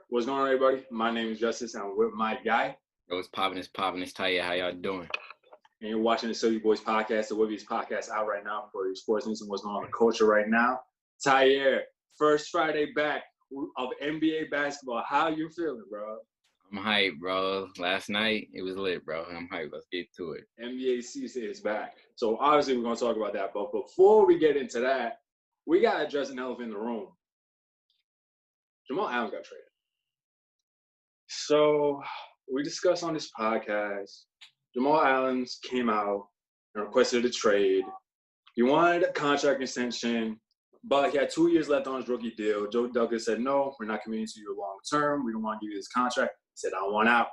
What's going on, everybody? My name is Justice, and I'm with my guy. Yo, it's popping, it's Tyaire. How y'all doing? And you're watching the Silky Boys podcast, the Wibby's podcast out right now for your sports news and what's going on in the culture right now. Tyaire, first Friday back of NBA basketball. How you feeling, bro? I'm hyped, bro. Last night, it was lit, bro. I'm hyped. Let's get to it. NBA season is back. So obviously we're going to talk about that. But before we get into that, we got to address an elephant in the room. Jamal Adams got traded. So we discussed on this podcast, Jamal Adams came out and requested a trade. He wanted a contract extension, but he had 2 years left on his rookie deal. Joe Douglas said, no, we're not committing to you long term. We don't want to give you this contract. He said, I want out.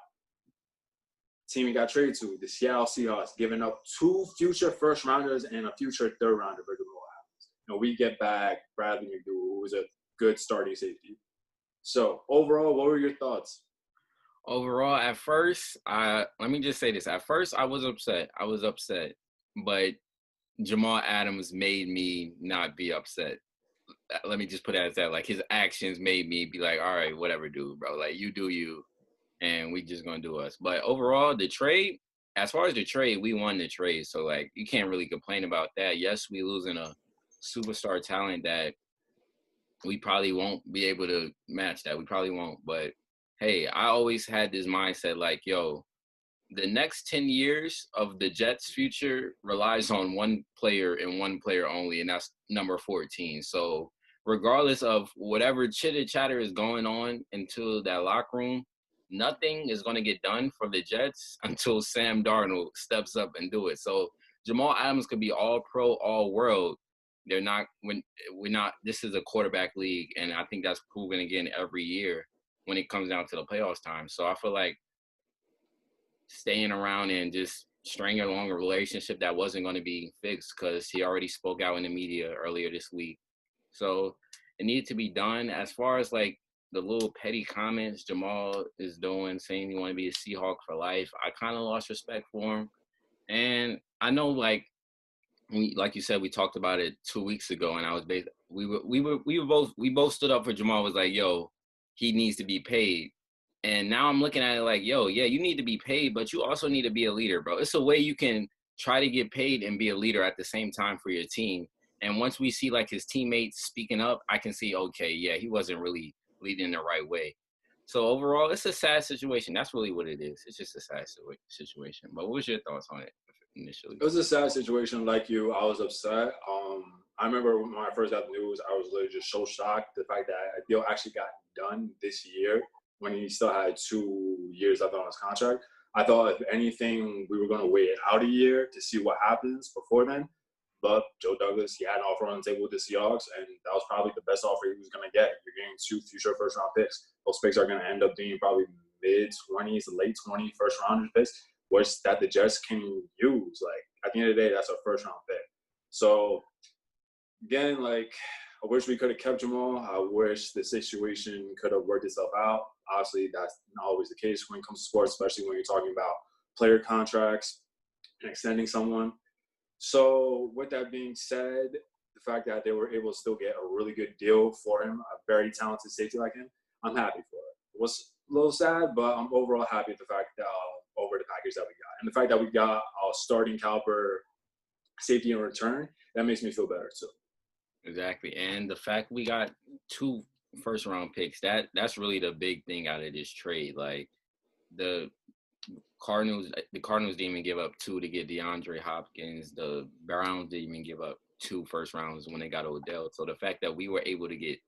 The team he got traded to, the Seattle Seahawks, giving up 2 future first-rounders and a future third-rounder for Jamal Adams. And we get back Bradley McDougald, who was a good starting safety. So overall, what were your thoughts? Overall, at first, let me just say this. At first, I was upset. But Jamal Adams made me not be upset. Let me just put it as that. Like, his actions made me be like, all right, whatever, dude, bro. Like, you do you, and we just gonna do us. But overall, the trade, as far as the trade, we won the trade. So, like, you can't really complain about that. Yes, we losing a superstar talent that we probably won't be able to match that. We probably won't. But, hey, I always had this mindset like, yo, the next 10 years of the Jets' future relies on one player and one player only, and that's number 14. So regardless of whatever chitter-chatter is going on into that locker room, nothing is going to get done for the Jets until Sam Darnold steps up and do it. So Jamal Adams could be all-pro, all-world. This is a quarterback league, and I think that's proven again every year when it comes down to the playoffs time. So I feel like staying around and just stringing along a relationship that wasn't going to be fixed, because he already spoke out in the media earlier this week. So it needed to be done. As far as like the little petty comments Jamal is doing, saying he want to be a Seahawk for life, I kind of lost respect for him. And I know, like you said, we talked about it 2 weeks ago, and I was we both stood up for Jamal. Was like, yo, he needs to be paid. And now I'm looking at it like, yo, yeah, you need to be paid, but you also need to be a leader, bro. It's a way you can try to get paid and be a leader at the same time for your team. And once we see like his teammates speaking up, I can see, okay, yeah, he wasn't really leading the right way. So overall, it's a sad situation. That's really what it is. It's just a sad situation. But what was your thoughts on it initially? It was a sad situation. Like you, I was upset. I remember when I first got the news, I was literally just so shocked. The fact that a deal actually got done this year when he still had 2 years left on his contract. I thought, if anything, we were going to wait out a year to see what happens before then. But Joe Douglas, he had an offer on the table with the Seahawks, and that was probably the best offer he was going to get. You're getting 2 future first-round picks. Those picks are going to end up being probably mid-20s, late-20s first-round picks, which that the Jets can use. Like, at the end of the day, that's a first-round pick. So, again, like, I wish we could have kept Jamal. I wish the situation could have worked itself out. Obviously, that's not always the case when it comes to sports, especially when you're talking about player contracts and extending someone. So with that being said, the fact that they were able to still get a really good deal for him, a very talented safety like him, I'm happy for it. It was a little sad, but I'm overall happy with the fact that over the package that we got. And the fact that we got a starting caliber safety in return, that makes me feel better too. Exactly. And the fact we got 2 first-round picks, that's really the big thing out of this trade. Like, the Cardinals didn't even give up 2 to get DeAndre Hopkins. The Browns didn't even give up 2 first rounds when they got Odell. So the fact that we were able to get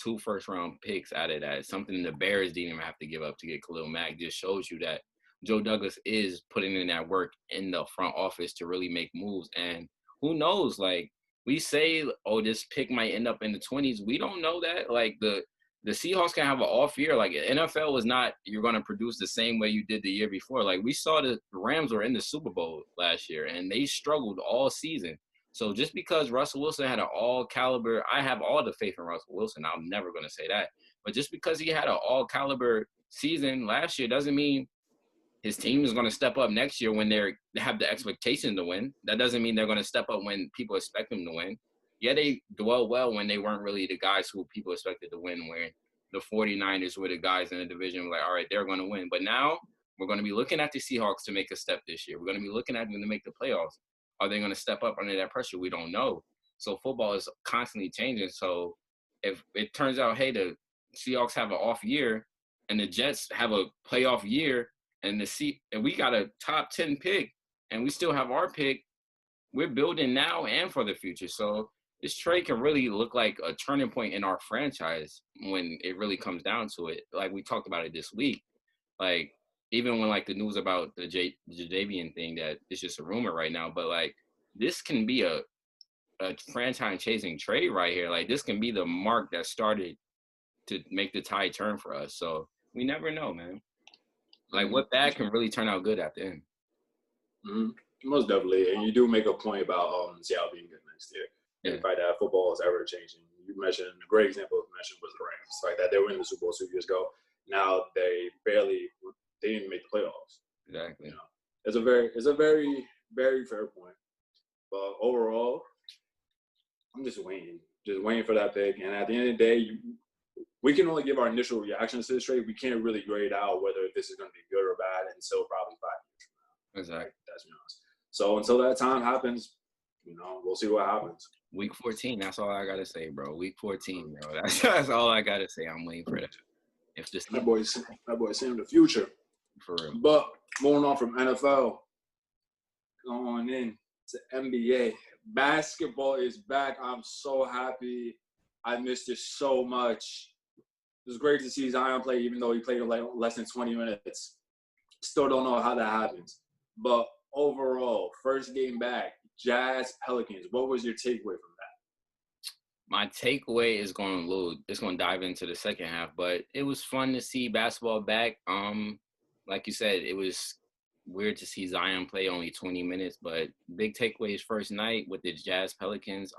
2 first-round picks out of that, something the Bears didn't even have to give up to get Khalil Mack, just shows you that Joe Douglas is putting in that work in the front office to really make moves. And who knows, like, we say, oh, this pick might end up in the 20s. We don't know that. Like, the Seahawks can have an off year. Like, NFL was not, you're going to produce the same way you did the year before. Like, we saw the Rams were in the Super Bowl last year, and they struggled all season. So just because Russell Wilson had an all-caliber, I have all the faith in Russell Wilson. I'm never going to say that. But just because he had an all-caliber season last year doesn't mean his team is going to step up next year when they have the expectation to win. That doesn't mean they're going to step up when people expect them to win. Yeah, they dwell well when they weren't really the guys who people expected to win, when the 49ers were the guys in the division like, all right, they're going to win. But now we're going to be looking at the Seahawks to make a step this year. We're going to be looking at them to make the playoffs. Are they going to step up under that pressure? We don't know. So football is constantly changing. So if it turns out, hey, the Seahawks have an off year and the Jets have a playoff year and we got a top 10 pick and we still have our pick, we're building now and for the future. So this trade can really look like a turning point in our franchise when it really comes down to it. Like we talked about it this week. Like even when like the news about the Jadavian thing that it's just a rumor right now, but like this can be a franchise chasing trade right here. Like this can be the mark that started to make the tide turn for us. So we never know, man. Like what bad can really turn out good at the end. Mm-hmm. Most definitely. And you do make a point about Seattle being good next year. And the fact that football is ever changing. You mentioned a great example of mention was the Rams. Like that they were in the Super Bowl 2 years ago. Now they didn't even make the playoffs. Exactly. You know, it's a very, very fair point. But overall, I'm just waiting for that pick. And at the end of the day, we can only give our initial reactions to this trade. We can't really grade out whether this is going to be good or bad until probably 5 years from now. Exactly. That's honest. So until that time happens, we'll see what happens. Week 14, that's all I got to say, bro. Week 14, bro. That's all I got to say. I'm waiting for that. If this that boy's seeing the future. For real. But moving on from NFL, going in to NBA. Basketball is back. I'm so happy. I missed it so much. It was great to see Zion play, even though he played like less than 20 minutes. Still don't know how that happens. But overall, first game back, Jazz Pelicans. What was your takeaway from that? My takeaway is going to dive into the second half, but it was fun to see basketball back. Like you said, it was weird to see Zion play only 20 minutes, but big takeaway is first night with the Jazz Pelicans.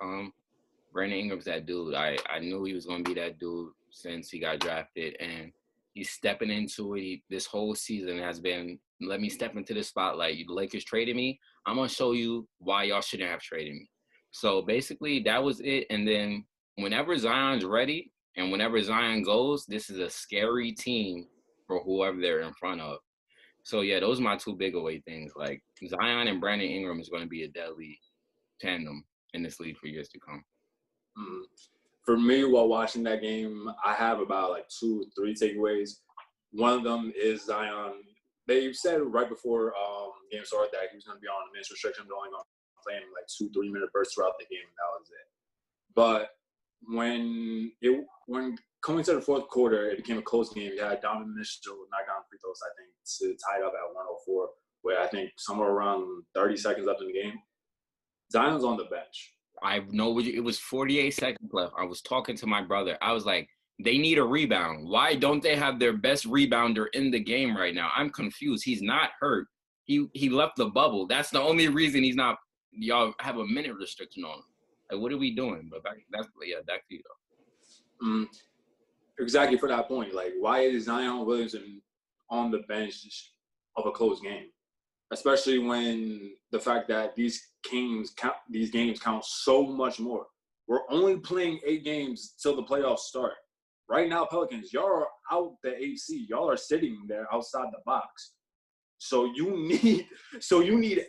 Brandon Ingram's that dude. I knew he was going to be that dude since he got drafted, and he's stepping into it. This whole season has been, let me step into the spotlight. The Lakers traded me. I'm going to show you why y'all shouldn't have traded me. So basically that was it. And then whenever Zion's ready and whenever Zion goes, this is a scary team for whoever they're in front of. So, yeah, those are my two big away things. Like, Zion and Brandon Ingram is going to be a deadly tandem in this league for years to come. Mm-hmm. For me, while watching that game, I have about like 2-3 takeaways. One of them is Zion. They said right before game started that he was going to be on a minutes restriction, only going to play in like 2-3 minute bursts throughout the game, and that was it. But when coming to the fourth quarter, it became a close game. You had Donovan Mitchell knock down free throws, I think, to tie it up at 104, where I think somewhere around 30 seconds left in the game. Zion's on the bench. I know it was 48 seconds left. I was talking to my brother. I was like, they need a rebound. Why don't they have their best rebounder in the game right now? I'm confused. He's not hurt. He left the bubble. That's the only reason he's not. Y'all have a minute restriction on him. Like, what are we doing? But back to you though. Exactly for that point. Like, why is Zion Williamson on the bench of a close game? Especially when the fact that these games count so much more. We're only playing 8 games till the playoffs start. Right now, Pelicans, y'all are out the AC. Y'all are sitting there outside the box. So you need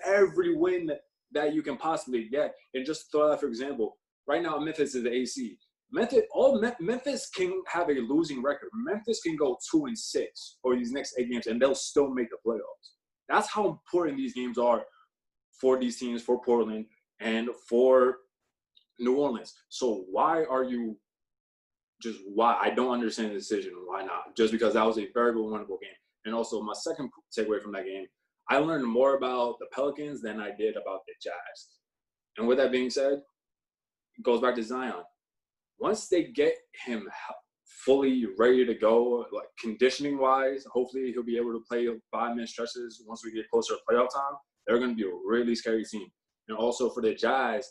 every win that you can possibly get. And just throw that for example, right now Memphis is the AC. Memphis can have a losing record. Memphis can go 2-6 for these next 8 games, and they'll still make the playoffs. That's how important these games are for these teams, for Portland, and for New Orleans. So why? I don't understand the decision. Why not? Just because that was a very winnable game. And also, my second takeaway from that game, I learned more about the Pelicans than I did about the Jazz. And with that being said, it goes back to Zion. Once they get him fully ready to go, like conditioning-wise, hopefully he'll be able to play 5-minute stretches once we get closer to playoff time. They're going to be a really scary team. And also for the Jazz,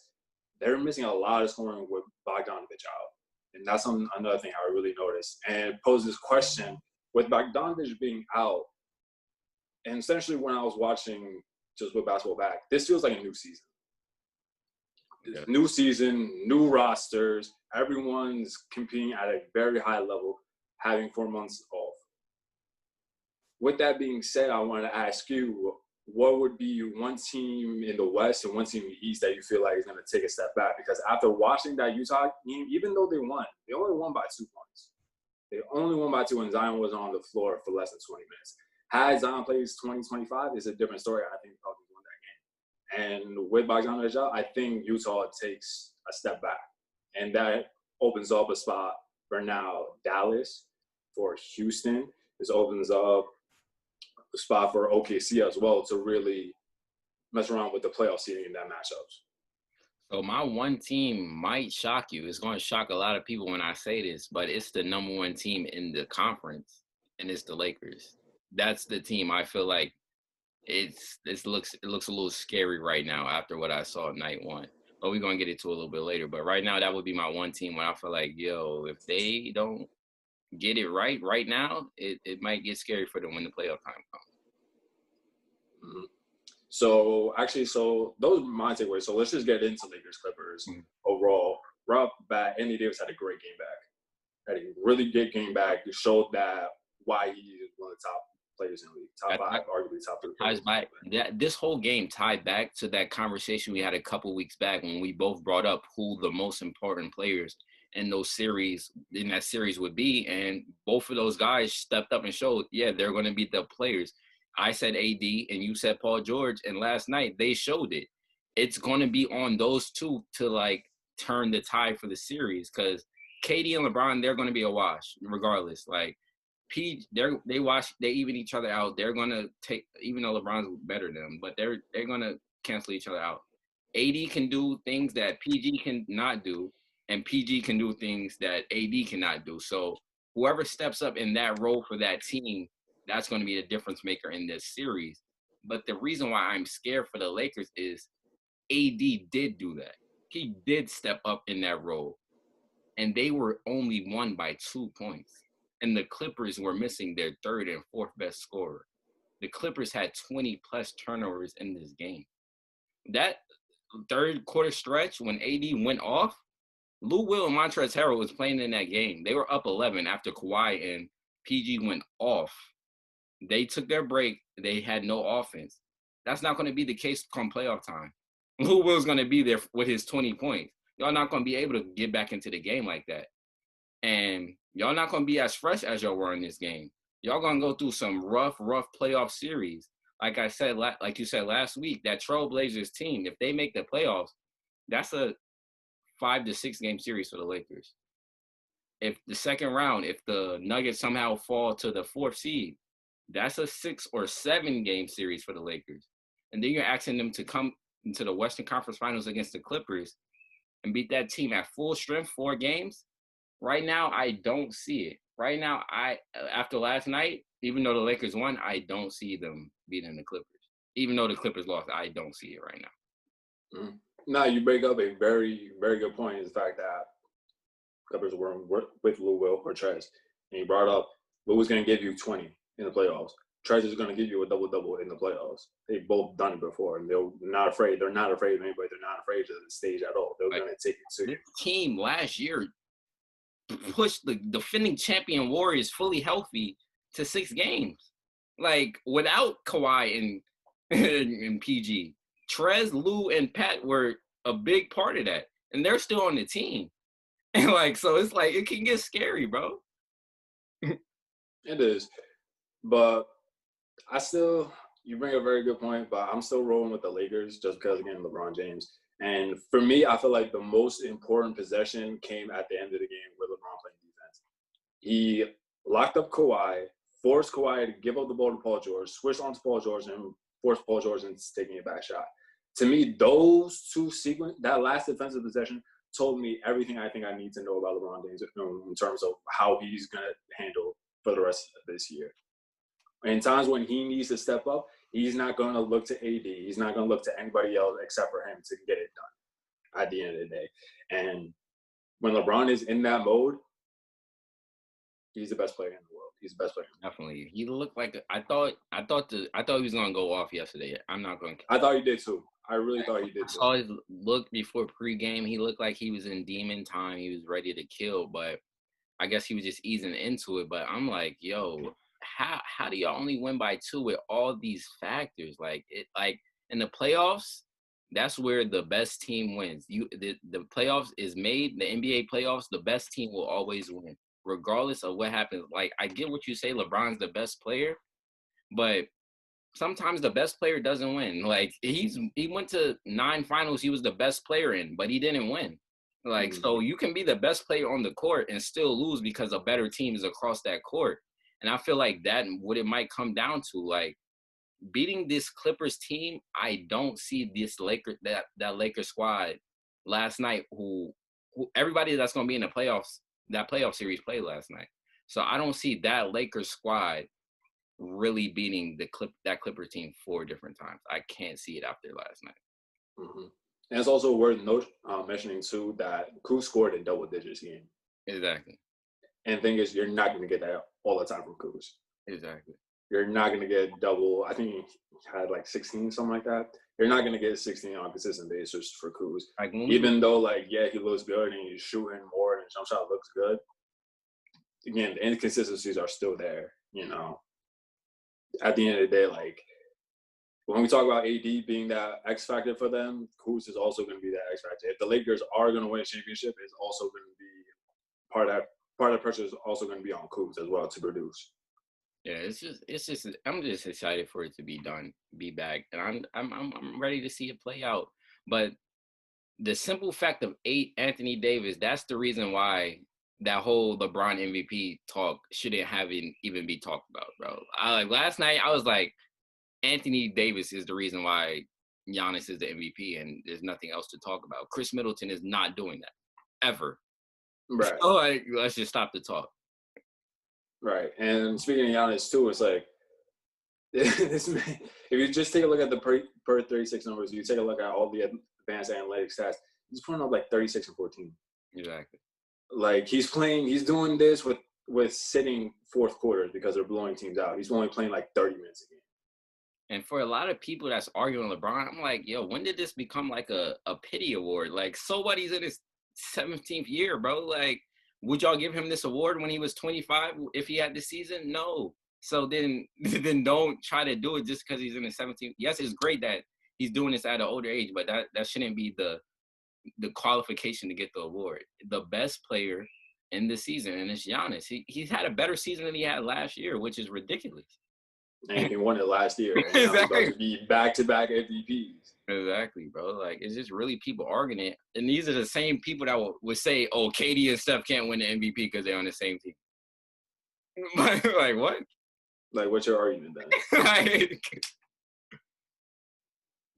they're missing a lot of scoring with Bogdanovich out. And that's another thing I really noticed. And it poses this question, with Bogdanovich being out, and essentially when I was watching just with basketball back, this feels like a new season. Yeah. New season, new rosters, everyone's competing at a very high level. having 4 months off. With that being said, I want to ask you, what would be one team in the West and one team in the East that you feel like is going to take a step back? Because after watching that Utah game, even though they won, they only won by 2 points. They only won by 2, and Zion was on the floor for less than 20 minutes. Had Zion plays 20-25, it's a different story. I think probably won that game. And with Bogdanovich, I think Utah takes a step back. And that opens up a spot for now Dallas, for Houston. This opens up a spot for OKC as well to really mess around with the playoff seeding in that matchups. So my one team might shock you. It's going to shock a lot of people when I say this, but it's the number one team in the conference, and it's the Lakers. That's the team I feel like it looks a little scary right now after what I saw night one. But we're going to get into a little bit later. But right now, that would be my one team where I feel like, yo, if they don't get it right now, it might get scary for them when the playoff time comes. Mm-hmm. So those are my takeaways. So let's just get into Lakers Clippers overall. Right off the bat, Anthony Davis had a great game back. Had a really good game back. It showed that why he is one of the top players in the league, top 5, arguably top 3. Ties back. This whole game tied back to that conversation we had a couple weeks back when we both brought up who the most important players in that series would be, and both of those guys stepped up and showed, yeah, they're going to be the players. I said AD and you said Paul George, and last night they showed it. It's going to be on those two to like turn the tide for the series, because KD and LeBron, they're going to be a wash regardless. Like they even each other out. They're going to take, even though LeBron's better than them, but they're going to cancel each other out. AD can do things that PG cannot do, and PG can do things that AD cannot do. So whoever steps up in that role for that team, that's going to be a difference maker in this series. But the reason why I'm scared for the Lakers is AD did do that. He did step up in that role. And they were only won by 2 points. And the Clippers were missing their third and fourth best scorer. The Clippers had 20-plus turnovers in this game. That third quarter stretch when AD went off, Lou Will and Montrezl Harrell was playing in that game. They were up 11 after Kawhi and PG went off. They took their break. They had no offense. That's not going to be the case come playoff time. Lou Will's going to be there with his 20 points. Y'all not going to be able to get back into the game like that. And y'all not going to be as fresh as y'all were in this game. Y'all going to go through some rough playoff series. Like I said, like you said last week, that Trailblazers team, if they make the playoffs, that's a 5 to 6 game series for the Lakers. If the second round, if the Nuggets somehow fall to the 4th seed, that's a 6 or 7 game series for the Lakers. And then you're asking them to come into the Western Conference Finals against the Clippers and beat that team at full strength 4 games. Right now, I don't see it. Right now, after last night, even though the Lakers won, I don't see them beating the Clippers. Even though the Clippers lost, I don't see it right now. Mm-hmm. Now, you bring up a very, very good point, is the fact that Clippers were with Lou Will or Trez. And you brought up Lou was going to give you 20 in the playoffs. Trez is going to give you a double-double in the playoffs. They've both done it before, and they're not afraid. They're not afraid of anybody. They're not afraid of the stage at all. They're going to take it to you. This team last year pushed the defending champion Warriors fully healthy to 6 games. Like, without Kawhi and PG. Trez, Lou, and Pat were a big part of that. And they're still on the team. And, like, so it's like, it can get scary, bro. It is. But you bring a very good point, but I'm still rolling with the Lakers just because, again, LeBron James. And for me, I feel like the most important possession came at the end of the game with LeBron playing defense. He locked up Kawhi, forced Kawhi to give up the ball to Paul George, switched on to Paul George, and forced Paul George into taking a back shot. To me, those two that last defensive possession told me everything I think I need to know about LeBron James in terms of how he's going to handle for the rest of this year. In times when he needs to step up, he's not going to look to AD. He's not going to look to anybody else except for him to get it done at the end of the day. And when LeBron is in that mode, he's the best player in the world. He's the best player. Definitely. He looked like I thought he was going to go off yesterday. I'm not going to. I thought he did too. I really thought he did too. I saw his look before pregame. He looked like he was in demon time. He was ready to kill, but I guess he was just easing into it. But I'm like, yo, how do y'all only win by 2 with all these factors? Like in the playoffs, that's where the best team wins. The playoffs is made, the NBA playoffs, the best team will always win, regardless of what happens. Like, I get what you say, LeBron's the best player, but sometimes the best player doesn't win. Like, he went to 9 finals he was the best player in, but he didn't win. Like, so you can be the best player on the court and still lose because a better team is across that court. And I feel like that what it might come down to, like, beating this Clippers team, I don't see this that Lakers squad last night who everybody that's going to be in the playoffs, that playoff series played last night. So I don't see that Lakers squad really beating that Clipper team 4 different times. I can't see it after last night. Mm-hmm. And it's also worth mentioning too that Kuz scored in double digits game. Exactly. And the thing is, you're not going to get that all the time from Kuz. Exactly. You're not going to get double. I think he had like 16, something like that. You're not going to get 16 on a consistent basis for Kuz. Like, even though, like, yeah, he looks good and he's shooting more and his jump shot looks good. Again, the inconsistencies are still there, you know. At the end of the day, like, when we talk about AD being that X factor for them, Kuz is also going to be that X factor. If the Lakers are going to win a championship, it's also going to be part of the pressure is also going to be on Kuz as well to produce. Yeah, it's just I'm just excited for it to be done, be back, and I'm ready to see it play out. But the simple fact of Anthony Davis, that's the reason why that whole LeBron MVP talk shouldn't have even be talked about, bro. Last night I was like, Anthony Davis is the reason why Giannis is the MVP, and there's nothing else to talk about. Chris Middleton is not doing that ever. Right. So, like, let's just stop the talk. Right. And speaking of Giannis too, it's like this man, if you just take a look at the per 36 numbers, you take a look at all the advanced analytics stats, he's putting up like 36 and 14. Exactly. Like, he's doing this with sitting fourth quarters because they're blowing teams out. He's only playing like 30 minutes a game. And for a lot of people that's arguing LeBron, I'm like, yo, when did this become like a pity award? Like, so what? He's in his 17th year, bro. Like, would y'all give him this award when he was 25 if he had this season? No. So then don't try to do it just because he's in his 17th. Yes, it's great that he's doing this at an older age, but that shouldn't be the qualification to get the award. The best player in the season, and it's Giannis. He's had a better season than he had last year, which is ridiculous. And he won it last year. And exactly. He's about to be back-to-back MVPs. Exactly, bro. Like, it's just really people arguing it. And these are the same people that would say, oh, KD and Steph can't win the MVP because they're on the same team. Like, what? Like, what's your argument then?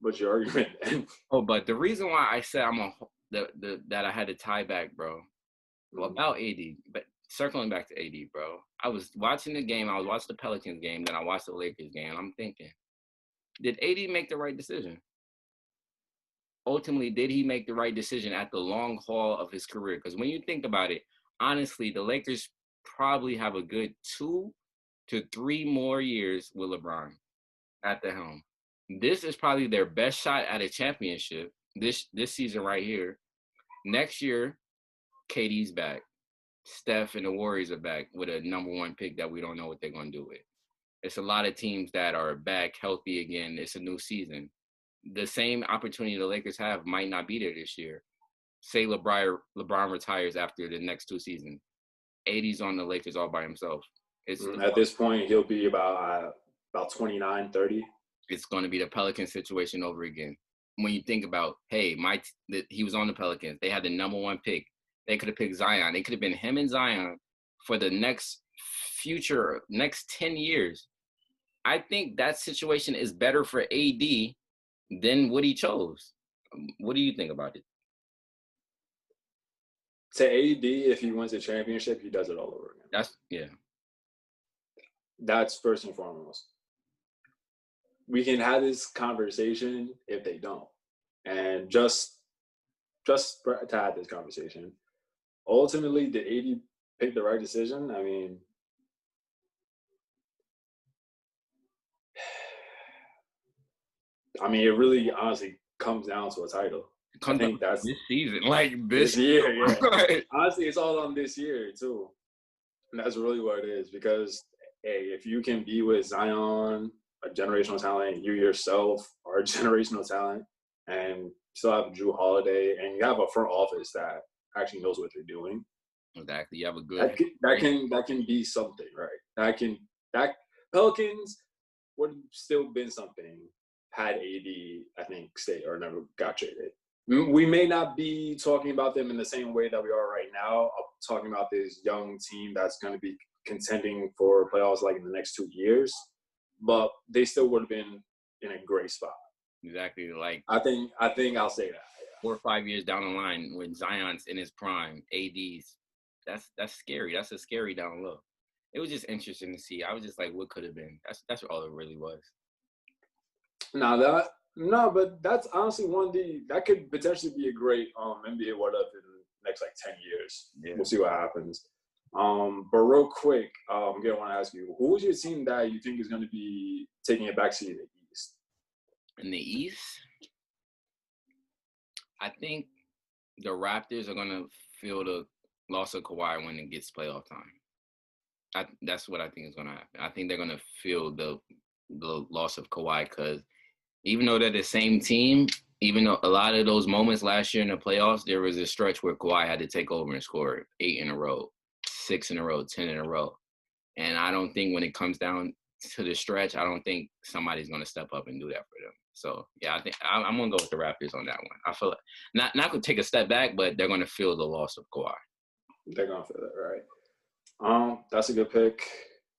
What's your argument then? Oh, but the reason why I said that I had to tie back, bro, about AD, but circling back to AD, bro, I was watching the game. I was watching the Pelicans game, then I watched the Lakers game, and I'm thinking, did AD make the right decision? Ultimately, did he make the right decision at the long haul of his career? Because when you think about it, honestly, the Lakers probably have a good 2 to 3 more years with LeBron at the helm. This is probably their best shot at a championship this season right here. Next year, KD's back. Steph and the Warriors are back with a number 1 pick that we don't know what they're going to do with. It's a lot of teams that are back healthy again. It's a new season. The same opportunity the Lakers have might not be there this year. Say LeBron retires after the next 2 seasons. AD's on the Lakers all by himself. At this point, he'll be about 29, 30. It's going to be the Pelicans situation over again. When you think about, hey, he was on the Pelicans. They had the number 1 pick. They could have picked Zion. It could have been him and Zion for the next 10 years. I think that situation is better for AD than what he chose. What do you think about it? To AD, if he wins a championship, he does it all over again. That's first and foremost. We can have this conversation if they don't. And just to have this conversation, ultimately, did AD pick the right decision? I mean, it really honestly comes down to a title. I think that's this season, like this year. Yeah. Honestly, it's all on this year too. And that's really what it is because, hey, if you can be with Zion, a generational talent, you yourself are a generational talent, and still have Drew Holiday, and you have a front office that actually knows what they're doing. Exactly. You have a good. That can be something, right? That Pelicans would have still been something had AD, I think, stayed or never got traded. We may not be talking about them in the same way that we are right now. I'm talking about this young team that's going to be contending for playoffs like in the next 2 years, but they still would have been in a great spot. Exactly. Like I think I'll say that. 4 or 5 years down the line when Zion's in his prime, AD's, that's scary. That's a scary down low. It was just interesting to see. I was just like, what could have been? That's all it really was. But that's honestly that could potentially be a great NBA what up in the next like 10 years. Yeah. We'll see what happens. But real quick, I'm gonna want to ask you, who's your team that you think is going to be taking a backseat in the East? In the East, I think the Raptors are going to feel the loss of Kawhi when it gets playoff time. That's what I think is going to happen. I think they're going to feel the loss of Kawhi because even though they're the same team, even though a lot of those moments last year in the playoffs, there was a stretch where Kawhi had to take over and score 8 in a row, 6 in a row, 10 in a row. And I don't think when it comes down to the stretch, I don't think somebody's going to step up and do that for them. So, yeah, I think I'm going to go with the Raptors on that one. I feel like not going to take a step back, but they're going to feel the loss of Kawhi. They're going to feel it, right? That's a good pick.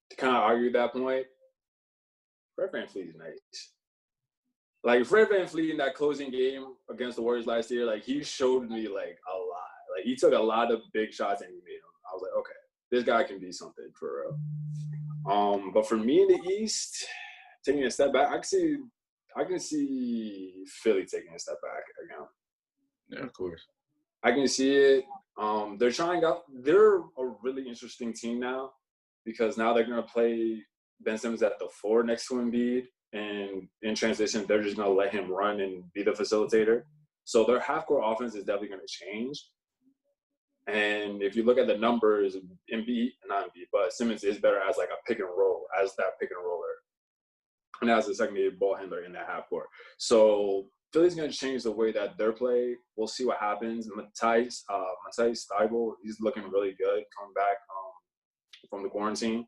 To kind of argue that point, Fred VanVleet is nice. Like, Fred VanVleet in that closing game against the Warriors last year, like, he showed me, like, a lot. Like, he took a lot of big shots and he made them. I was like, okay, this guy can be something for real. But for me in the East, taking a step back, I can see Philly taking a step back again. Yeah, of course. I can see it. They're trying out. They're a really interesting team now because now they're going to play Ben Simmons at the 4 next to Embiid, and in transition, they're just going to let him run and be the facilitator. So their half-court offense is definitely going to change. And if you look at the numbers, but Simmons is better as like a pick and roll, as that pick and roller, and as a secondary ball handler in that half court. So Philly's going to change the way that they're played. We'll see what happens. Matisse Thybulle, he's looking really good coming back from the quarantine.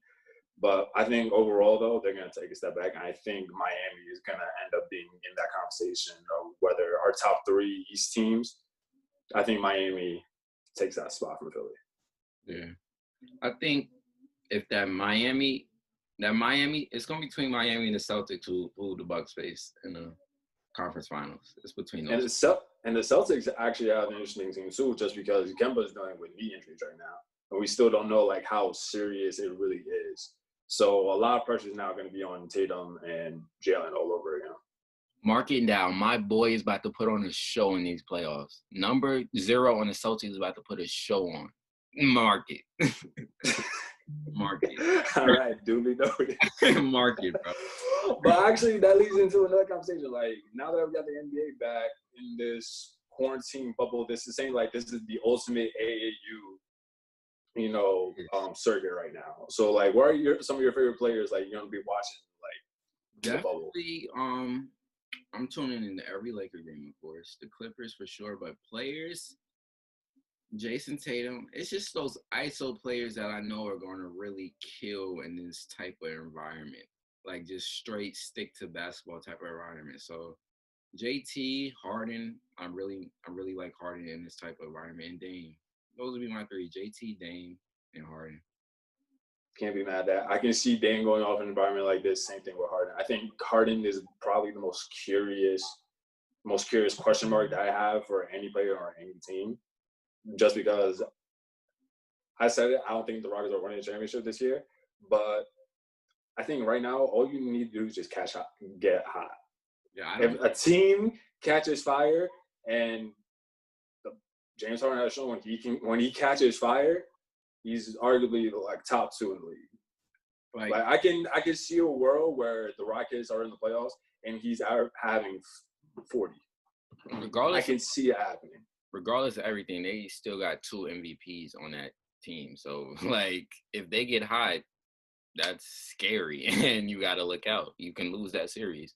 But I think overall, though, they're going to take a step back. And I think Miami is going to end up being in that conversation of whether our top 3 East teams, I think Miami takes that spot from Philly. Yeah. I think if that Miami, it's going to be between Miami and the Celtics who the Bucks face in the conference finals. It's between those. And the Celtics actually have an interesting team, too, just because Kemba's dealing with knee injuries right now. And we still don't know, like, how serious it really is. So a lot of pressure is now going to be on Tatum and Jalen all over again. Mark it down. My boy is about to put on a show in these playoffs. Number 0 on the Celtics is about to put a show on. Mark it. Mark it. All right, duly noted. Mark it, bro. But actually, that leads into another conversation. Like, now that we got the NBA back in this quarantine bubble, this is saying, like, this is the ultimate AAU, circuit right now. So, like, what are some of your favorite players, like, you're going to be watching, like, definitely, I'm tuning into every Laker game, of course. The Clippers for sure, but players, Jason Tatum. It's just those ISO players that I know are going to really kill in this type of environment, like just straight stick to basketball type of environment. So JT, Harden, I really like Harden in this type of environment, and Dame. Those would be my 3: JT, Dame, and Harden. Can't be mad at that. I can see Dame going off in an environment like this. Same thing with Harden. I think Harden is probably the most curious question mark that I have for any player or any team. Just because I said it, I don't think the Rockets are winning the championship this year. But I think right now, all you need to do is just get hot. Yeah, if a team catches fire, and James Harden has shown when he catches fire, he's arguably like top 2 in the league. Like I can see a world where the Rockets are in the playoffs and he's having 40. I can see it happening. Regardless of everything, they still got 2 MVPs on that team. So like if they get hot, that's scary, and you got to look out. You can lose that series.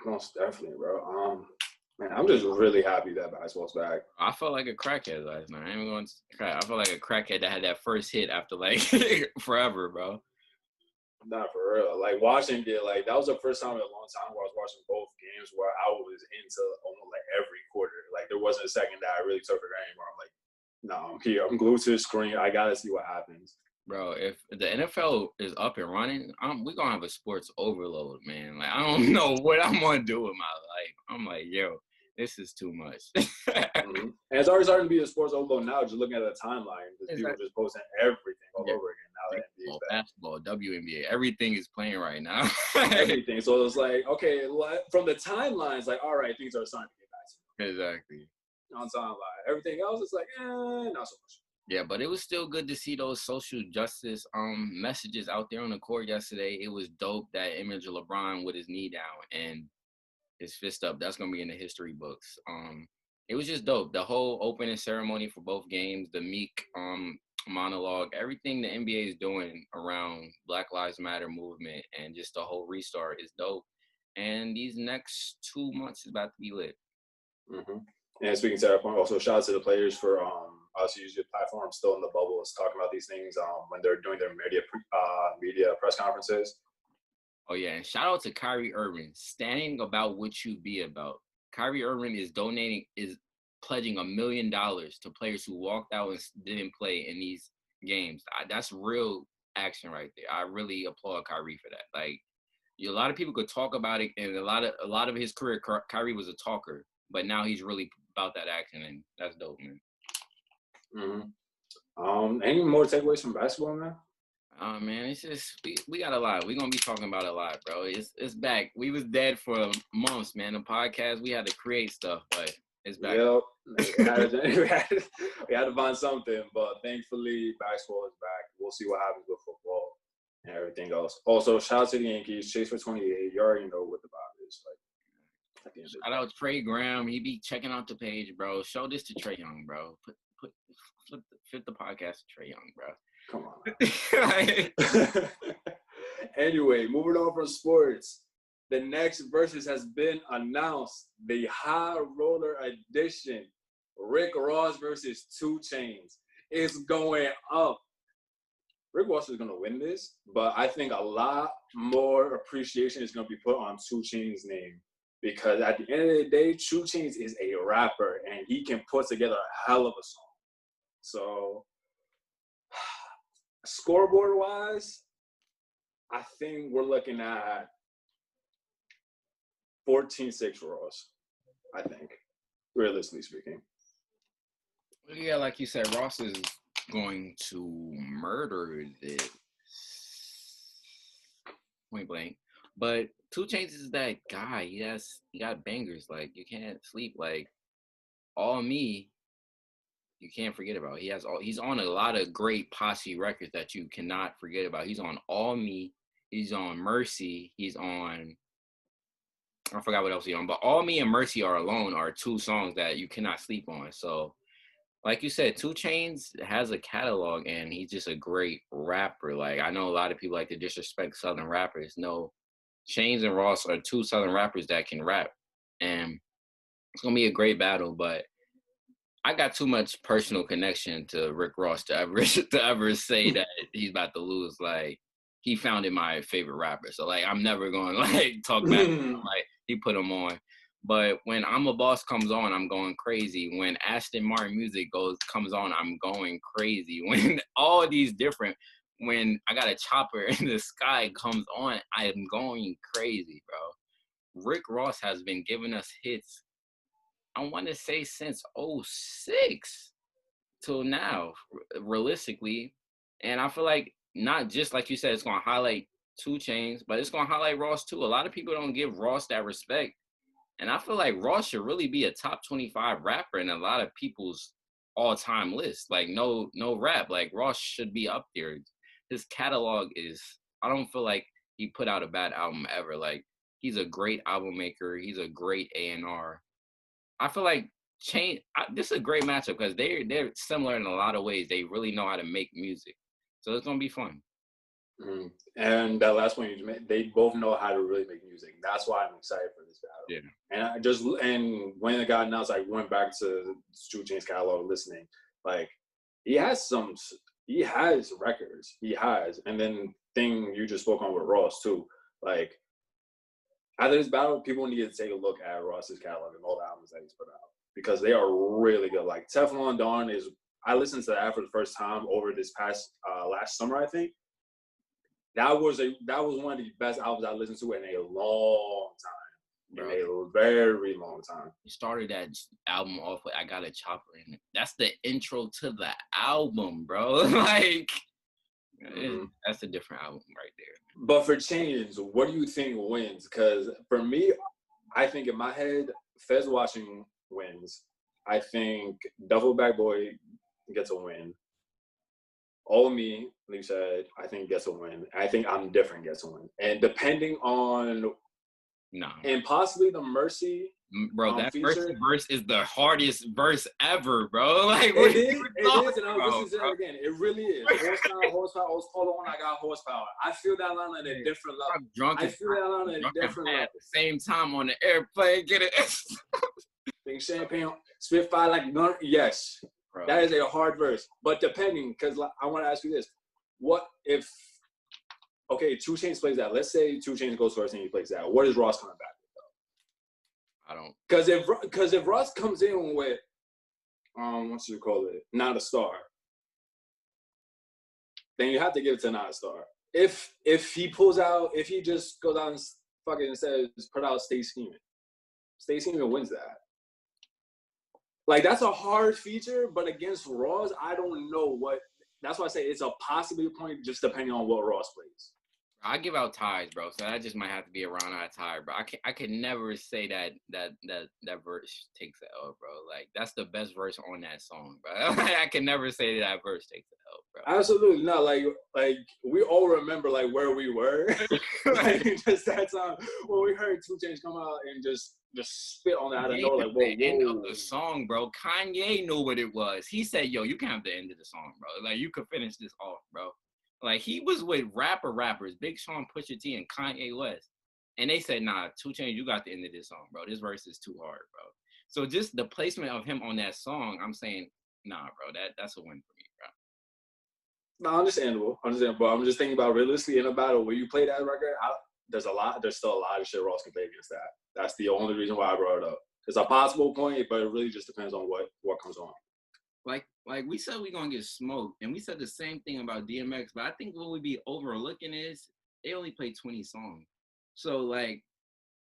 Most definitely, bro. Man, I'm just really happy that basketball's back. I felt like a crackhead last night. I ain't even going to crack. I felt like a crackhead that had that first hit after like forever, bro. Not for real. Like watching it, like that was the first time in a long time where I was watching both games where I was into almost like every quarter. Like there wasn't a second that I really took for granted where I'm like, no, I'm here. I'm glued to the screen. I gotta see what happens. Bro, if the NFL is up and running, we're gonna have a sports overload, man. Like I don't know what I'm gonna do with my life. I'm like, yo, this is too much. And it's already starting to be a sports overload now. Just looking at the timeline, people just posting everything all over again now. That NBA's back. Basketball, WNBA, everything is playing right now. Everything. So it's like, okay, from the timelines, like, all right, things are starting to get back to normal. Exactly. On timeline, everything else is like, not so much. Yeah, but it was still good to see those social justice messages out there on the court yesterday. It was dope, that image of LeBron with his knee down and his fist up. That's gonna be in the history books. It was just dope. The whole opening ceremony for both games, the Meek monologue, everything the NBA is doing around Black Lives Matter movement and just the whole restart is dope. And these next 2 months is about to be lit. Mm-hmm. And speaking to that point, also shout out to the players for us using the platform still in the bubbles, talking about these things when they're doing their media press conferences. Oh yeah, and shout out to Kyrie Irving, standing about what you be about. Kyrie Irving is pledging $1 million to players who walked out and didn't play in these games. That's real action right there. I really applaud Kyrie for that. Like, a lot of people could talk about it, and a lot of his career, Kyrie was a talker, but now he's really about that action, and that's dope, man. Mm-hmm. Any more takeaways from basketball, man? Man, it's just we got a lot. We're gonna be talking about it a lot, bro. It's back. We was dead for months, man. The podcast, we had to create stuff, but it's back. Yep. we had to find something, but thankfully basketball is back. We'll see what happens with football and everything else. Also, shout out to the Yankees, chase for 28. You already know what the vibe is. Like, shout out Trey Graham. He be checking out the page, bro. Show this to Trey Young, bro. Flip the podcast to Trey Young, bro. Come on. Anyway, moving on from sports. The next versus has been announced. The High Roller Edition. Rick Ross versus 2 Chainz. It's going up. Rick Ross is going to win this, but I think a lot more appreciation is going to be put on 2 Chainz' name. Because at the end of the day, 2 Chainz is a rapper, and he can put together a hell of a song. So, scoreboard-wise, I think we're looking at 14-6 Ross, I think, realistically speaking. Yeah, like you said, Ross is going to murder this. Point blank. But 2 Chainz is that guy. He got bangers. Like, you can't sleep. Like, All Me, you can't forget about. He's on a lot of great posse records that you cannot forget about. He's on All Me. He's on Mercy. He's on, I forgot what else he's on. But All Me and Mercy are 2 songs that you cannot sleep on. So, like you said, 2 Chainz has a catalog, and he's just a great rapper. Like, I know a lot of people like to disrespect Southern rappers. No, Chainz and Ross are 2 Southern rappers that can rap. And it's going to be a great battle, but I got too much personal connection to Rick Ross to ever say that he's about to lose. Like, he founded my favorite rapper. So, like, I'm never going to, like, talk back to him. Like, he put him on. But when I'm a Boss comes on, I'm going crazy. When Aston Martin music comes on, I'm going crazy. When all these different, when I Got a Chopper in the Sky comes on, I am going crazy, bro. Rick Ross has been giving us hits, I want to say since 2006 till now, realistically. And I feel like not just like you said, it's going to highlight 2 Chainz, but it's going to highlight Ross too. A lot of people don't give Ross that respect. And I feel like Ross should really be a top 25 rapper in a lot of people's all-time list. Like, no rap. Like, Ross should be up there. His catalog is, I don't feel like he put out a bad album ever. Like, he's a great album maker. He's a great A&R. I feel like Chainz, this is a great matchup because they're similar in a lot of ways. They really know how to make music, so it's gonna be fun. Mm-hmm. And that last one you made, they both know how to really make music. That's why I'm excited for this battle. Yeah. And when it got announced, I went back to 2 Chainz catalog listening. Like he has records. He has, and then thing you just spoke on with Ross too. Like after this battle, people need to take a look at Ross's catalog and all the albums that he's put out because they are really good. Like Teflon Don I listened to that for the first time over this past last summer, I think. That was one of the best albums I listened to in a long time. Bro. In a very long time. You started that album off with "I Got a Chopper" in it. That's the intro to the album, bro. Like, that's a different album right there. But for Chainz, what do you think wins? Because for me, I think in my head, Fez Watching wins. I think Duffel Bag Boy gets a win. All Me, like you said, I think gets a win. I think I'm Different gets a win. And depending on and possibly the Mercy. Bro, that Mercy verse is the hardest verse ever, bro. Like it is, and I'll listen to that again. It really is. Horsepower, hold on, I got horsepower. I feel that line at a different level. I'm drunk. I feel that line at a different level. At the same time on the airplane, get it. Think champagne, Spitfire like none. Yes. Bro. That is a hard verse, but depending, because I want to ask you this: what if, 2 Chainz plays that? Let's say 2 Chainz goes first and he plays that. What is Ross coming back with, though? I don't. Because if Ross comes in with, what should you call it? Not a Star. Then you have to give it to Not a Star. If he pulls out, if he just goes out and fucking says put out Stay Scheming, Stay Scheming wins that. Like, that's a hard feature, but against Ross, I don't know what. That's why I say it's a possibly point, just depending on what Ross plays. I give out ties, bro. So that just might have to be around our tie, bro. I can never say that verse takes the L, bro. Like, that's the best verse on that song, bro. I can never say that verse takes the L, bro. Absolutely not. Like we all remember like where we were, like just that time when we heard 2 Chainz come out and just spit on that out of nowhere, like, whoa. End of the song, bro. Kanye knew what it was. He said, yo, you can have the end of the song, bro. Like, you could finish this off, bro. Like, he was with rappers, Big Sean, Pusha T, and Kanye West. And they said, nah, 2 Chainz, you got the end of this song, bro. This verse is too hard, bro. So just the placement of him on that song, I'm saying, nah, bro, that's a win for me, bro. No, understandable. I'm just thinking about realistically in a battle where you play that record, there's still a lot of shit Ross can play against that. That's the only reason why I brought it up. It's a possible point, but it really just depends on what comes on. Like we said, we're gonna get smoked, and we said the same thing about DMX. But I think what we be overlooking is they only play 20 songs. So like,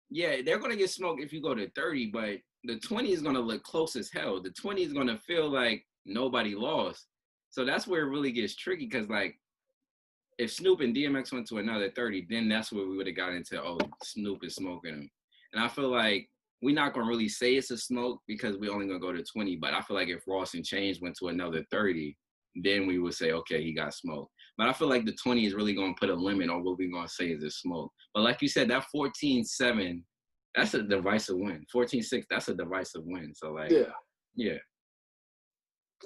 yeah, they're gonna get smoked if you go to 30, but the 20 is gonna look close as hell. The 20 is gonna feel like nobody lost. So that's where it really gets tricky, because like, if Snoop and DMX went to another 30, then that's where we would have got into, Snoop is smoking him. And I feel like we're not going to really say it's a smoke because we're only going to go to 20. But I feel like if Ross and Chainz went to another 30, then we would say, okay, he got smoked. But I feel like the 20 is really going to put a limit on what we're going to say is a smoke. But like you said, that 14-7, that's a divisive win. 14-6, that's a divisive win. So, like, yeah.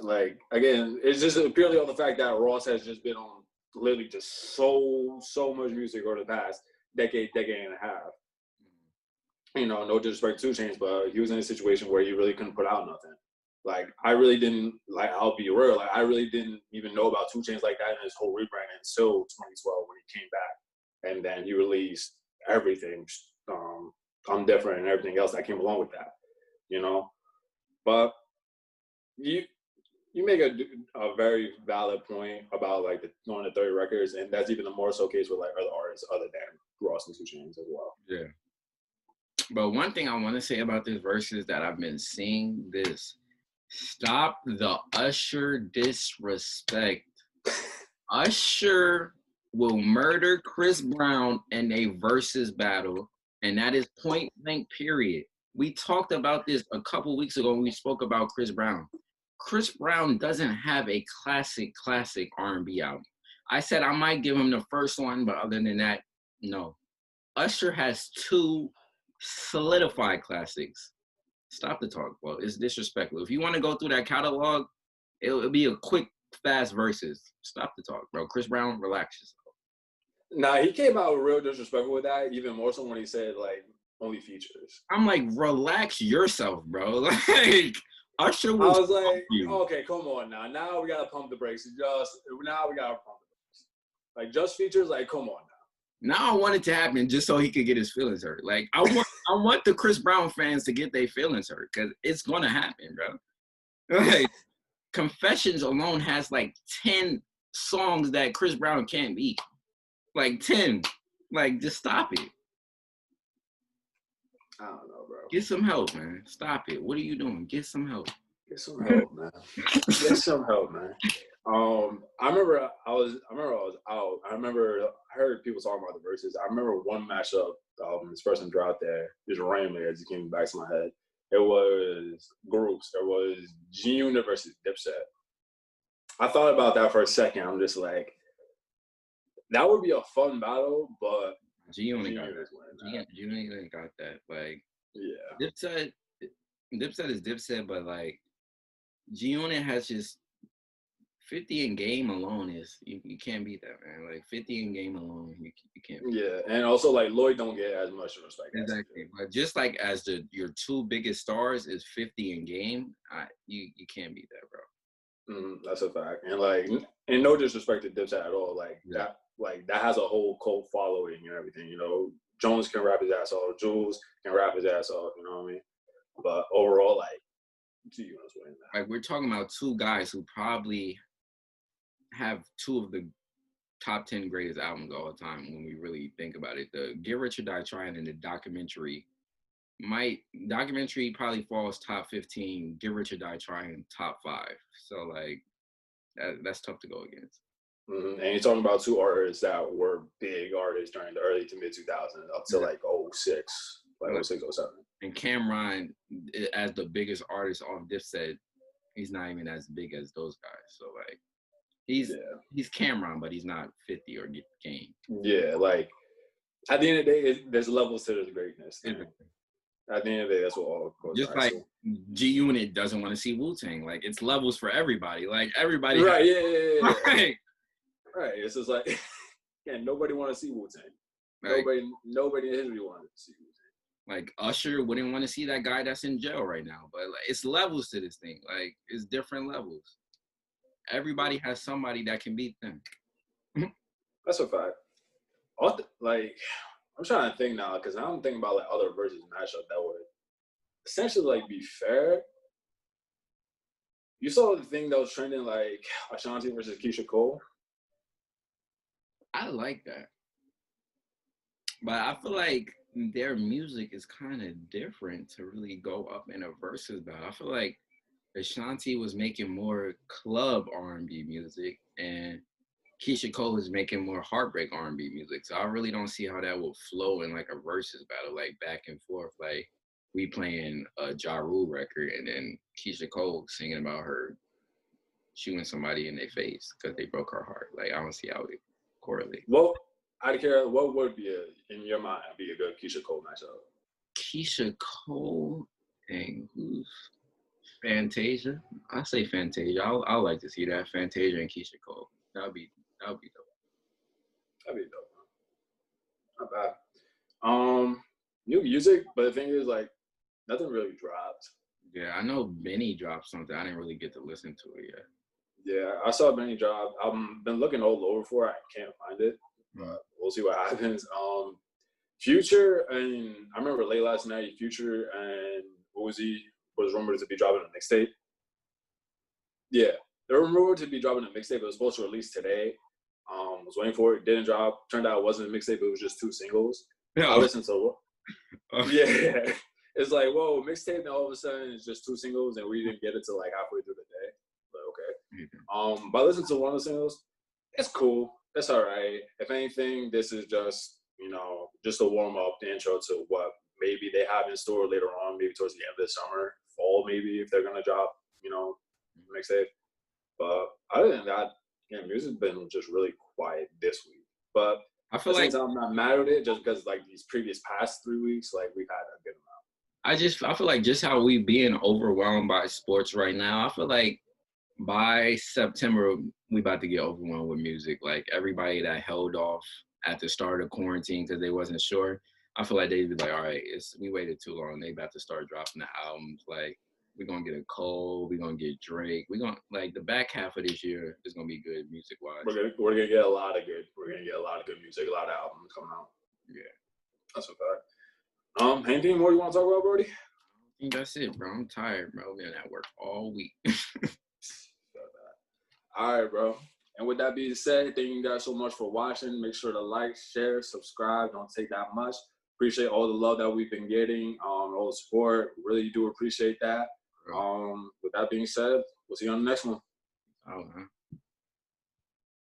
Like, again, it's just purely on the fact that Ross has just been on literally just so much music over the past decade and a half. You know, no disrespect to 2 Chainz, but he was in a situation where he really couldn't put out nothing. Like, I really didn't, like, I'll be real, like, I really didn't even know about 2 Chainz like that in his whole rebrand until 2012 when he came back. And then he released everything, I'm Different and everything else that came along with that, you know? But you make a very valid point about, like, going to 30 records, and that's even the more so case with, like, other artists other than Ross and 2 Chainz as well. Yeah. But one thing I want to say about this verse is that I've been seeing this. Stop the Usher disrespect. Usher will murder Chris Brown in a versus battle, and that is point blank, period. We talked about this a couple weeks ago when we spoke about Chris Brown. Chris Brown doesn't have a classic R&B album. I said I might give him the first one, but other than that, no. Usher has 2 solidified classics. Stop the talk, bro. It's disrespectful. If you want to go through that catalog, it'll be a quick, fast verses. Stop the talk, bro. Chris Brown, relax yourself. Nah, he came out real disrespectful with that, even more so when he said, like, only features. I'm like, relax yourself, bro. Like, Usher was. I was like, you. okay, come on now. Now we got to pump the brakes. Now we got to pump the brakes. Like, just features, like, come on now. Now I want it to happen just so he could get his feelings hurt. Like, I want the Chris Brown fans to get their feelings hurt because it's going to happen, bro. Like, Confessions alone has like 10 songs that Chris Brown can't beat. Like 10. Like, just stop it. I don't know, bro. Get some help, man. Stop it. What are you doing? Get some help. Get some help, man. Get some help, man. I remember I was out. I heard people talking about the verses. I remember one matchup. This person dropped there just randomly as it came back to my head. It was groups. It was G-Unit versus Dipset. I thought about that for a second. I'm just like, that would be a fun battle, but G-Unit got that. G-Unit got that. Like, yeah. Dipset is Dipset, but like, G-Unit has just 50 in game alone is you can't beat that, man. Like 50 in game alone, you can't beat that. And also like Lloyd don't get as much respect. Exactly. But just like as your two biggest stars is 50 in game, you can't beat that, bro. That's a fact. And like, and no disrespect to Dipset at all. Like that has a whole cult following and everything. You know, Jones can rap his ass off, Jules can rap his ass off. You know what I mean? But overall, like, like we're talking about two guys who probably have two of the top 10 greatest albums of all time when we really think about it. The Get Rich or Die Trying and the documentary probably falls top 15, Get Rich or Die Trying top 5. So like that's tough to go against. And you're talking about two artists that were big artists during the early to mid 2000s up to like 06, like 06, 07. And Cameron, as the biggest artist off Dipset, he's not even as big as those guys. So like, he's Cameron, but he's not 50 or get game. Yeah, like at the end of the day, there's levels to this greatness. At the end of the day, that's what all goes. Just like G-Unit doesn't want to see Wu-Tang. Like it's levels for everybody. Like everybody. Right. Yeah. Right. It's just like, nobody want to see Wu-Tang. Like, nobody in history wanted to see Wu-Tang. Like Usher wouldn't want to see that guy that's in jail right now. But like, it's levels to this thing. Like it's different levels. Everybody has somebody that can beat them. That's a fact. Like, I'm trying to think now because I'm thinking about like other versus matchup that would essentially like be fair. You saw the thing that was trending like Ashanti versus Keisha Cole. I like that, but I feel like their music is kind of different to really go up in a versus battle. I feel like Ashanti was making more club R&B music, and Keisha Cole is making more heartbreak R&B music. So I really don't see how that will flow in like a versus battle, like back and forth. Like we playing a Ja Rule record, and then Keisha Cole singing about her shooting somebody in their face because they broke her heart. Like I don't see how it correlate. Well, I don't care. What would be in your mind be a good Keisha Cole matchup? Keisha Cole and who's Fantasia? I say Fantasia. I like to see that Fantasia and Keisha Cole. That'd be dope. That'd be dope. Not bad. New music, but the thing is, like, nothing really dropped. Yeah, I know Benny dropped something. I didn't really get to listen to it yet. Yeah, I saw Benny drop. I've been looking all over for it. I can't find it. But we'll see what happens. Future, and I remember late last night, Future and Uzi was rumored to be dropping a mixtape. Yeah, they were rumored to be dropping a mixtape. It was supposed to release today. Was waiting for it. Didn't drop. Turned out it wasn't a mixtape. It was just 2 singles. Yeah. I listened to yeah. It's like, whoa, mixtape, and all of a sudden it's just 2 singles, and we didn't get it till like halfway through the day. But okay. But I listened to one of the singles. It's cool. It's all right. If anything, this is just, just a warm up, the intro to what maybe they have in store later on, maybe towards the end of the summer, fall, maybe if they're gonna drop, mixtape. But other than that, music's been just really quiet this week. But I feel like I'm not mad at it, just because like these past 3 weeks, like we've had a good amount. I feel like just how we being overwhelmed by sports right now. I feel like by September we about to get overwhelmed with music. Like everybody that held off at the start of quarantine because they wasn't sure. I feel like they'd be like, all right, we waited too long. They about to start dropping the albums. Like we're gonna get a Cole, we're gonna get Drake. We're gonna like the back half of this year is gonna be good music wise. We're gonna get a lot of good. We're gonna get a lot of good music, a lot of albums coming out. Yeah, that's a fact. Anything more you want to talk about, Brody? I think that's it, bro. I'm tired, bro. Been at work all week. All right, bro. And with that being said, thank you guys so much for watching. Make sure to like, share, subscribe. Don't take that much. Appreciate all the love that we've been getting, all the support. Really do appreciate that. With that being said, we'll see you on the next one. Oh, man.